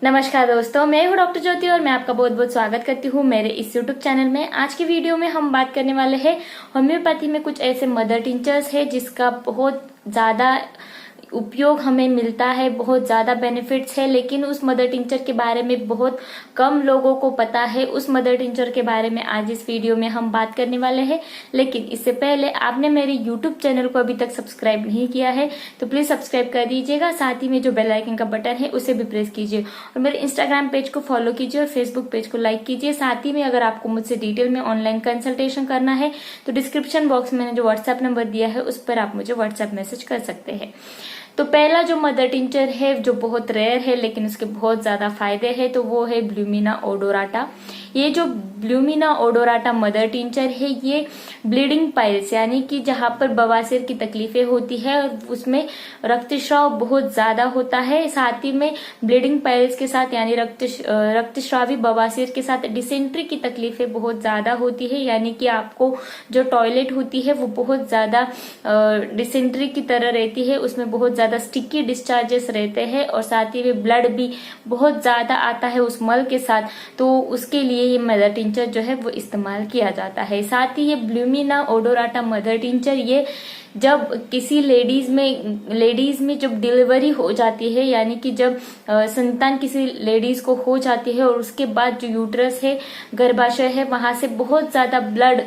नमस्कार दोस्तों, मैं हूँ डॉक्टर ज्योति और मैं आपका बहुत बहुत स्वागत करती हूँ मेरे इस यूट्यूब चैनल में। आज की वीडियो में हम बात करने वाले हैं होम्योपैथी में कुछ ऐसे मदर टिंचर्स है जिसका बहुत ज्यादा उपयोग हमें मिलता है, बहुत ज्यादा बेनिफिट्स है, लेकिन उस मदर टिंचर के बारे में बहुत कम लोगों को पता है। उस मदर टिंचर के बारे में आज इस वीडियो में हम बात करने वाले हैं। लेकिन इससे पहले आपने मेरे यूट्यूब चैनल को अभी तक सब्सक्राइब नहीं किया है तो प्लीज सब्सक्राइब कर दीजिएगा। साथ ही में जो बेल आइकन का बटन है उसे भी प्रेस कीजिए और मेरे इंस्टाग्राम पेज को फॉलो कीजिए और फेसबुक पेज को लाइक कीजिए। साथ ही में अगर आपको मुझसे डिटेल में ऑनलाइन कंसल्टेशन करना है तो डिस्क्रिप्शन बॉक्स में मैंने जो व्हाट्सएप नंबर दिया है उस पर आप मुझे व्हाट्सएप मैसेज कर सकते हैं। तो पहला जो मदर टिंचर है जो बहुत रेयर है लेकिन उसके बहुत ज्यादा फायदे हैं तो वो है ब्लूमिना ओडोराटा। ये जो ब्लूमिना ओडोराटा मदर टिंचर है ये ब्लीडिंग पाइल्स यानी कि जहां पर बवासीर की तकलीफें होती है और उसमें रक्तस्राव बहुत ज्यादा होता है, साथ ही में ब्लीडिंग पाइल्स के साथ यानी रक्तस्रावी बवासीर के साथ डिसेंट्री की तकलीफें बहुत ज्यादा होती है, यानी कि आपको जो टॉयलेट होती है वो बहुत ज्यादा डिसेंट्री की तरह रहती है, उसमें बहुत ज्यादा स्टिकी डिस्चार्जेस रहते हैं और साथ ही में ब्लड भी बहुत ज्यादा आता है उस मल के साथ। तो उसके लिए ये मदर टिंचर जो है वो इस्तेमाल किया जाता है। साथ ही ये ब्लूमिना ओडोराटा मदर टिंचर ये जब किसी लेडीज में जब डिलीवरी हो जाती है यानी कि जब संतान किसी लेडीज को हो जाती है और उसके बाद जो यूट्रस है, गर्भाशय है, वहां से बहुत ज्यादा ब्लड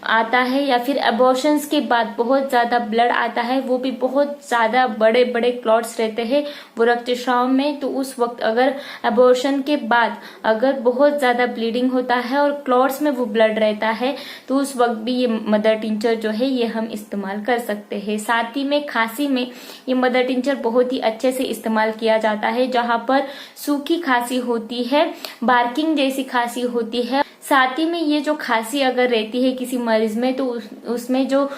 आता है या फिर अबॉर्शंस के बाद बहुत ज्यादा ब्लड आता है, वो भी बहुत ज्यादा बड़े बड़े क्लॉट्स रहते हैं वो रक्तस्राव में। तो उस वक्त अगर अबॉर्शन के बाद अगर बहुत ज्यादा ब्लीडिंग होता है और क्लॉट्स में वो ब्लड रहता है तो उस वक्त भी ये मदर टिंचर जो है ये हम इस्तेमाल कर सकते हैं। साथ ही में खांसी में ये मदर टिंचर बहुत ही अच्छे से इस्तेमाल किया जाता है, जहां पर सूखी खांसी होती है, बार्किंग जैसी खांसी होती है। साथ ही में ये जो खांसी अगर रहती है किसी मरीज में तो उसमें जो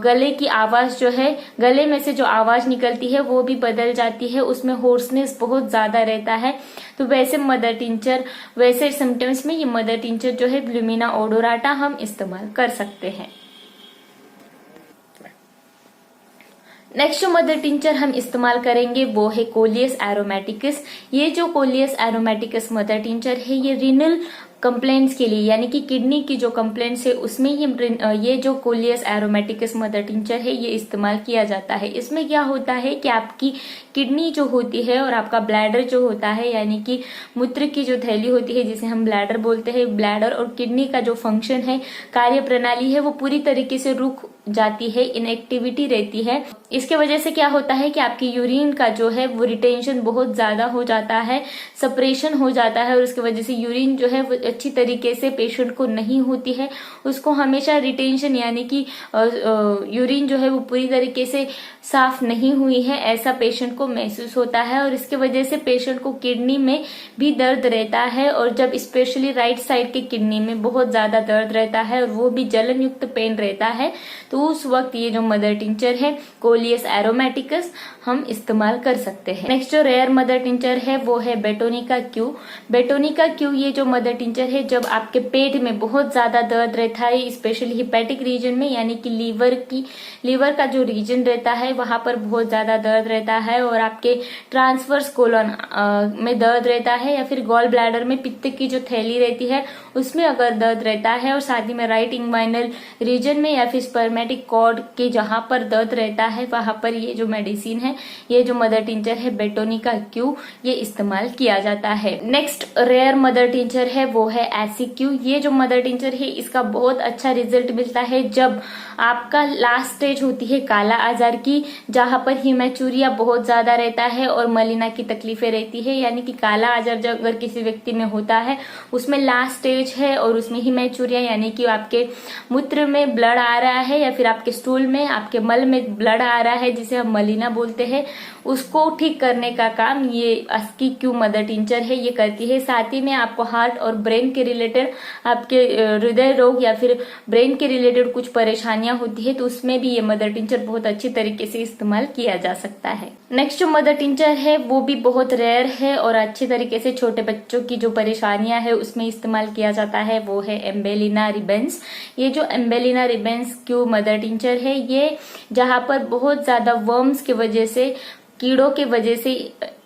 गले की आवाज जो है, गले में से जो आवाज निकलती है वो भी बदल जाती है, उसमें होर्सनेस बहुत ज्यादा रहता है। तो वैसे सिम्टम्स में ये मदर टिंचर जो है ब्लूमिना ओडोराटा हम इस्तेमाल कर सकते हैं। नेक्स्ट जो मदर टिंचर हम इस्तेमाल करेंगे वो है कोलियस एरोमेटिकस। ये जो कोलियस एरोमेटिकस मदर टिंचर है ये रीनल कंप्लेंट्स के लिए यानी कि किडनी की जो कंप्लेंट्स है उसमें ये जो कोलियस एरोमेटिकस मदर टिंचर है ये इस्तेमाल किया जाता है। इसमें क्या होता है कि आपकी किडनी जो होती है और आपका ब्लैडर जो होता है यानी कि मूत्र की जो थैली होती है जिसे हम ब्लैडर बोलते हैं, ब्लैडर और किडनी का जो फंक्शन है, कार्य प्रणाली है, वो पूरी तरीके से रुक जाती है, इनएक्टिविटी रहती है। इसके वजह से क्या होता है कि आपकी यूरिन का जो है वो रिटेंशन बहुत ज्यादा हो जाता है, सप्रेशन हो जाता है और उसकी वजह से यूरिन जो है वो अच्छी तरीके से पेशेंट को नहीं होती है, उसको हमेशा रिटेंशन यानी कि यूरिन जो है वो पूरी तरीके से साफ नहीं हुई है ऐसा पेशेंट को महसूस होता है और इसके वजह से पेशेंट को किडनी में भी दर्द रहता है और जब स्पेशली राइट साइड के किडनी में बहुत ज्यादा दर्द रहता है और वो भी जलन युक्त पेन रहता है तो उस वक्त ये जो मदर टिंचर है कोलियस एरोमेटिकस हम इस्तेमाल कर सकते हैं। नेक्स्ट जो रेयर मदर टिंचर है वो है बेटोनिका क्यू। बेटोनिका क्यू ये जो मदर टिंचर है जब आपके पेट में बहुत ज्यादा दर्द रहता है, स्पेशली हिपैटिक रीजन में यानी कि लीवर का जो रीजन रहता है वहां पर बहुत ज्यादा दर्द रहता है और आपके ट्रांसवर्स कोलन में दर्द रहता है या फिर गॉल ब्लैडर में पित्त की जो थैली रहती है उसमें अगर दर्द रहता है और साथ ही में राइट इंग्वाइनल रीजन में या फिर स्पर्मेटिक कॉर्ड के जहां पर दर्द रहता है वहां पर ये जो मेडिसिन है, ये जो मदर टिंचर है बेटोनिका क्यू, ये इस्तेमाल किया जाता है। नेक्स्ट रेयर मदर टिंचर है वो है एसिक्यू। ये जो मदर टिंचर है इसका बहुत अच्छा रिजल्ट मिलता है जब आपका लास्ट स्टेज होती है काला आजार की, जहां पर हिमेचूरिया बहुत ज्यादा रहता है और मलिना की तकलीफें रहती है, यानी कि काला आजार जब अगर किसी व्यक्ति में होता है उसमें लास्ट स्टेज है और उसमें हिमेचूरिया यानी कि आपके मूत्र में ब्लड आ रहा है या फिर आपके स्टूल में, आपके मल में ब्लड आ रहा है जिसे हम मलिना बोलते हैं, उसको ठीक करने का काम ये एसिक्यू मदर टिंचर है ये करती है। साथ ही में आपको हार्ट और ब्रेन के रिलेटेड, आपके हृदय रोग या फिर ब्रेन के रिलेटेड कुछ परेशानियां होती है तो उसमें भी ये मदर टिंचर बहुत अच्छी तरीके से इस्तेमाल किया जा सकता है। नेक्स्ट जो मदर टिंचर है वो भी बहुत रेयर है और अच्छी तरीके से छोटे बच्चों की जो परेशानियां है उसमें इस्तेमाल किया जाता है, वो है एम्बेलिना रिबेंस। ये जो एम्बेलिना रिबेंस क्यू मदर टिंचर है ये जहां पर बहुत ज्यादा वर्म्स की वजह से कीड़ों के वजह से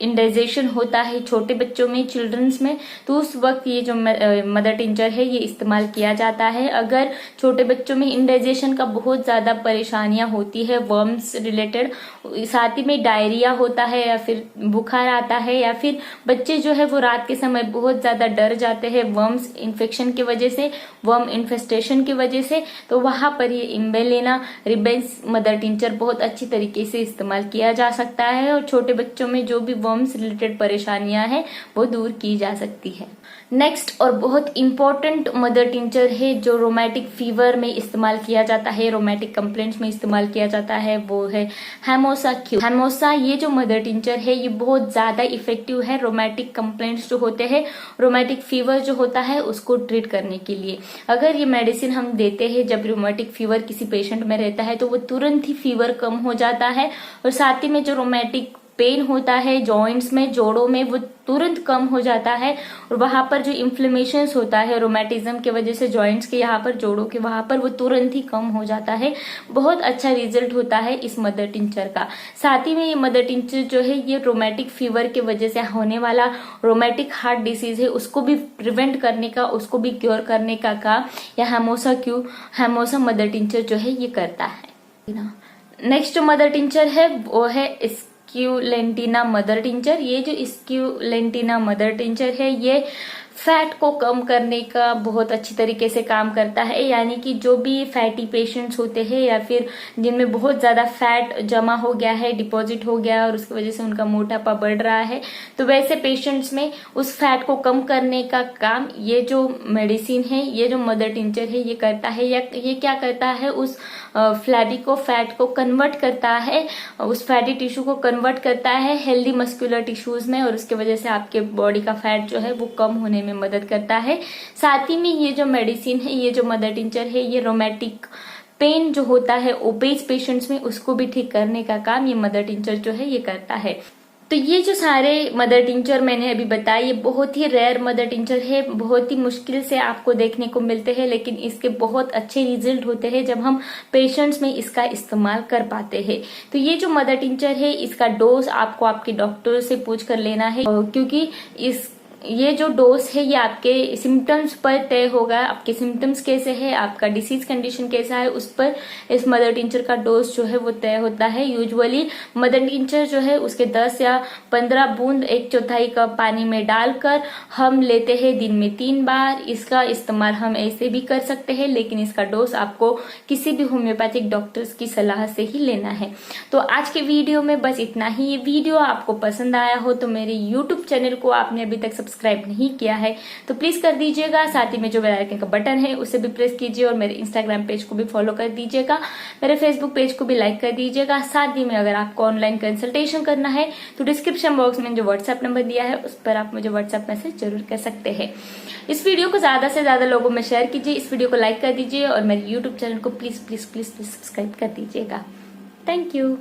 इंडाइजेशन होता है छोटे बच्चों में, चिल्ड्रंस में, तो उस वक्त ये जो मदर टिंचर है ये इस्तेमाल किया जाता है। अगर छोटे बच्चों में इंडाइजेशन का बहुत ज्यादा परेशानियां होती है वर्म्स रिलेटेड, साथ ही में डायरिया होता है या फिर बुखार आता है, या फिर बच्चे जो है वो रात के समय बहुत ज्यादा डर जाते हैं वर्म्स इन्फेक्शन की वजह से, वर्म इन्फेस्टेशन की वजह से, तो वहां पर ये इम्बेलेना रिबेंस मदर टिंचर बहुत अच्छी तरीके से इस्तेमाल किया जा सकता है और छोटे बच्चों में जो भी वर्म्स रिलेटेड परेशानियां हैं वो दूर की जा सकती है। नेक्स्ट और बहुत इंपॉर्टेंट मदर टिंचर है जो रोमैटिक फीवर में इस्तेमाल किया जाता है, रोमैटिक कंप्लेंट्स में इस्तेमाल किया जाता है, वो है हेमोसा क्यू। हेमोसा ये जो मदर टिंचर है ये बहुत ज्यादा इफेक्टिव है रोमैटिक कंप्लेंट्स जो होते हैं, रोमैटिक फीवर जो होता है उसको ट्रीट करने के लिए। अगर ये मेडिसिन हम देते हैं जब रोमैटिक फीवर किसी पेशेंट में रहता है तो वो तुरंत ही फीवर कम हो जाता है, और साथ ही में जो रोमैटिक पेन होता है जॉइंट्स में, जोड़ों में, वो तुरंत कम हो जाता है, और वहां पर जो इन्फ्लेमेशन होता है रोमैटिज्म की वजह से जॉइंट्स के यहाँ पर, जोड़ों के वहां पर, वो तुरंत ही कम हो जाता है। बहुत अच्छा रिजल्ट होता है इस मदर टिंचर का। साथ ही में ये मदर टिंचर जो है ये रोमैटिक फीवर की वजह से होने वाला रोमैटिक हार्ट डिसीज है उसको भी प्रिवेंट करने का, उसको भी क्योर करने का काम या हेमोसा मदर टिंचर जो है ये करता है। नेक्स्ट जो मदर टिंचर है वो है स्क्यूलेंटिना मदर टिंचर। ये जो स्क्यूलेंटिना मदर टिंचर है ये फैट को कम करने का बहुत अच्छी तरीके से काम करता है, यानी कि जो भी फैटी पेशेंट्स होते हैं या फिर जिनमें बहुत ज्यादा फैट जमा हो गया है, डिपॉजिट हो गया है और उसकी वजह से उनका मोटापा बढ़ रहा है, तो वैसे पेशेंट्स में उस फैट को कम करने का काम ये जो मेडिसिन है, ये जो मदर टिंचर है ये करता है। या ये क्या करता है, उस फ्लैबी को, फैट को कन्वर्ट करता है, उस फैटी टिश्यू को कन्वर्ट करता है हेल्दी मस्कुलर टिश्यूज में, और उसके वजह से आपके बॉडी का फैट जो है वो कम होने में मदद करता है। साथ ही में ये जो मेडिसिन है, ये जो मदर टिंचर है, ये रोमैटिक पेन जो होता है ओबेस पेशेंट्स में उसको भी ठीक करने का काम ये मदर टिंचर जो है ये करता है। तो ये जो सारे मदर टिंचर मैंने अभी बताए ये बहुत ही रेयर मदर टिंचर है, बहुत ही मुश्किल से आपको देखने को मिलते हैं, लेकिन इसके बहुत अच्छे रिजल्ट होते हैं जब हम पेशेंट्स में इसका इस्तेमाल कर पाते हैं। तो ये जो मदर टिंचर है इसका डोज आपको आपके डॉक्टर से पूछ कर लेना है, क्योंकि ये जो डोज है ये आपके सिम्टम्स पर तय होगा, आपके सिम्टम्स कैसे है, आपका डिसीज कंडीशन कैसा है, उस पर इस मदर टिंचर का डोज जो है वो तय होता है। यूजुअली मदर टिंचर जो है उसके 10 या 15 बूंद 1/4 कप पानी में डालकर हम लेते हैं दिन में 3 बार। इसका इस्तेमाल हम ऐसे भी कर सकते हैं, लेकिन इसका डोज आपको किसी भी होम्योपैथिक डॉक्टर्स की सलाह से ही लेना है। तो आज के वीडियो में बस इतना ही। ये वीडियो आपको पसंद आया हो तो मेरे यूट्यूब चैनल को आपने अभी तक सब्सक्राइब नहीं किया है तो प्लीज कर दीजिएगा। साथ ही में जो बेल आइकन का बटन है उसे भी प्रेस कीजिए, और मेरे इंस्टाग्राम पेज को भी फॉलो कर दीजिएगा, मेरे फेसबुक पेज को भी लाइक कर दीजिएगा। साथ ही में अगर आपको ऑनलाइन कंसल्टेशन करना है तो डिस्क्रिप्शन बॉक्स में जो व्हाट्सएप नंबर दिया है उस पर आप मुझे व्हाट्सएप मैसेज जरूर कर सकते हैं। इस वीडियो को ज्यादा से ज्यादा लोगों में शेयर कीजिए, इस वीडियो को लाइक कर दीजिए और मेरे यूट्यूब चैनल को please please please please subscribe कर दीजिएगा। Thank you.